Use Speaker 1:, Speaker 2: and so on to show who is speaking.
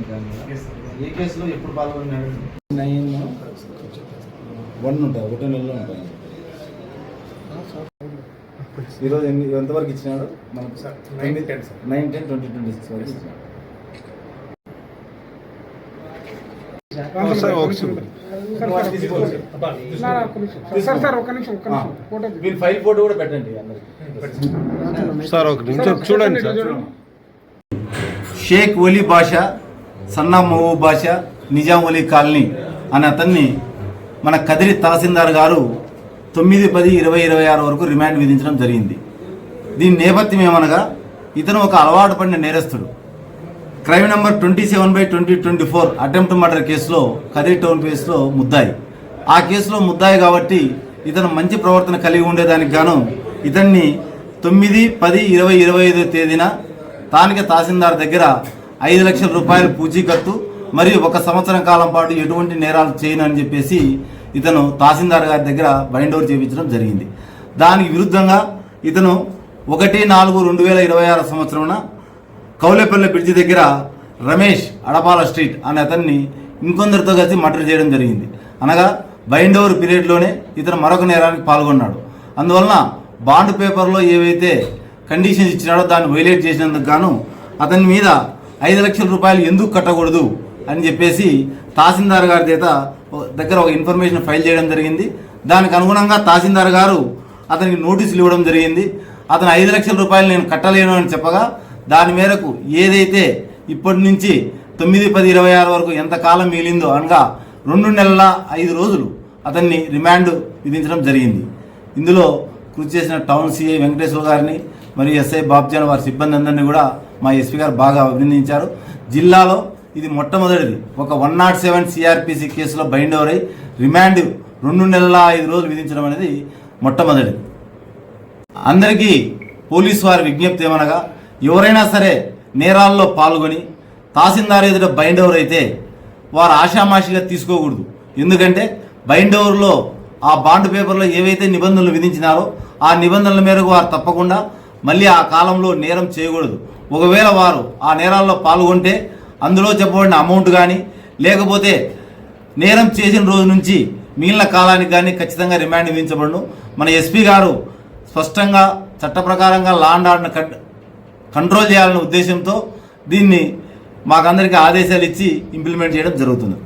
Speaker 1: ఏ కేసులో ఎప్పుడు పాల్గొన్నాడు?
Speaker 2: 9/1 ఉంటాయి, 1 నెలలో ఉంటాయి. ఈరోజు ఎంతవరకు ఇచ్చినాడు మనకు? 9/10/2026 వరకు ఇచ్చినాడు. ఫైల్ ఫోటో కూడా పెట్టండి
Speaker 3: సార్. ఒక నిమిషం చూడండి సార్.
Speaker 2: షేక్ వలీ బాషా, సన్నా మహబూబ్ బాషా, నిజాం వలీ కాలనీ అనే అతన్ని మన కదిరి తహసీల్దార్ గారు 9/10/2026 వరకు రిమాండ్ విధించడం జరిగింది. దీని నేపథ్యం ఏమనగా, ఇతను ఒక అలవాటు పడిన నేరస్తుడు. క్రైమ్ నెంబర్ 27/2024 అటెంప్ట్ మర్డర్ కేసులో కదిరి టౌన్ కేసులో ముద్దాయి. ఆ కేసులో ముద్దాయి కాబట్టి ఇతను మంచి ప్రవర్తన కలిగి ఉండేదానికి గాను ఇతన్ని 9/10/2025 తేదీన స్థానిక తహసీల్దార్ దగ్గర 5 లక్షల రూపాయలు పూచీకత్తు మరియు 1 సంవత్సరం కాలం పాటు ఎటువంటి నేరాలు చేయను అని చెప్పేసి ఇతను తహసీల్దార్ గారి దగ్గర బైండ్ ఓవర్ చేయించడం జరిగింది. దానికి విరుద్ధంగా ఇతను 1/4/2026 సంవత్సరంన కౌలేపల్లి బ్రిడ్జి దగ్గర రమేష్ అడపాల స్ట్రీట్ అనే అతన్ని ఇంకొందరితో కలిసి మర్డర్ చేయడం జరిగింది. అనగా బైండ్ ఓవర్ పీరియడ్లోనే ఇతను మరొక నేరానికి పాల్గొన్నాడు. అందువలన బాండ్ పేపర్లో ఏవైతే కండిషన్స్ ఇచ్చినాడో దాన్ని వైలేట్ చేసినందుకు గాను అతని మీద 5 లక్షల రూపాయలు ఎందుకు కట్టకూడదు అని చెప్పేసి తహసీల్దార్ గారి దగ్గర ఒక ఇన్ఫర్మేషన్ ఫైల్ చేయడం జరిగింది. దానికి అనుగుణంగా తహసీల్దార్ గారు అతనికి నోటీసులు ఇవ్వడం జరిగింది. అతను 5 లక్షల రూపాయలు నేను కట్టలేను అని చెప్పగా దాని మేరకు ఏదైతే ఇప్పటి నుంచి 9/10/26 వరకు ఎంత కాలం మిగిలిందో అనగా 2 నెలల 5 రోజులు అతన్ని రిమాండ్ విధించడం జరిగింది. ఇందులో కృషి చేసిన టౌన్ సిఐ వెంకటేశ్వర గారిని మరియు ఎస్ఐ బాబ్జాన్ వారి సిబ్బంది అందరినీ కూడా మా ఎస్పీ గారు బాగా అభినందించారు. జిల్లాలో ఇది మొట్టమొదటిది ఒక 107 సిఆర్పిసి కేసులో బైండ్ ఓవర్ అయి రిమాండ్ 2 నెలల 5 రోజులు విధించడం అనేది మొట్టమొదటిది. అందరికీ పోలీసు వారి విజ్ఞప్తి ఏమనగా, ఎవరైనా సరే నేరాల్లో పాల్గొని తహసీల్దార్ ఎదుట బైండ్ ఓవర్ అయితే వారు ఆషామాషిగా తీసుకోకూడదు. ఎందుకంటే బైండ్ ఓవర్లో ఆ బాండ్ పేపర్లో ఏవైతే నిబంధనలు విధించినారో ఆ నిబంధనల మేరకు వారు తప్పకుండా మళ్ళీ ఆ కాలంలో నేరం చేయకూడదు. ఒకవేళ వారు ఆ నేరాల్లో పాల్గొంటే అందులో చెప్పబడిన అమౌంట్ కానీ లేకపోతే నేరం చేసిన రోజు నుంచి మిగిలిన కాలానికి కానీ ఖచ్చితంగా రిమాండ్ విధించబడును. మన ఎస్పీ గారు స్పష్టంగా చట్ట ప్రకారంగా లా అండ్ ఆర్డర్ను కంట్రోల్ చేయాలనే ఉద్దేశంతో దీన్ని మాకందరికీ ఆదేశాలు ఇచ్చి ఇంప్లిమెంట్ చేయడం జరుగుతుంది.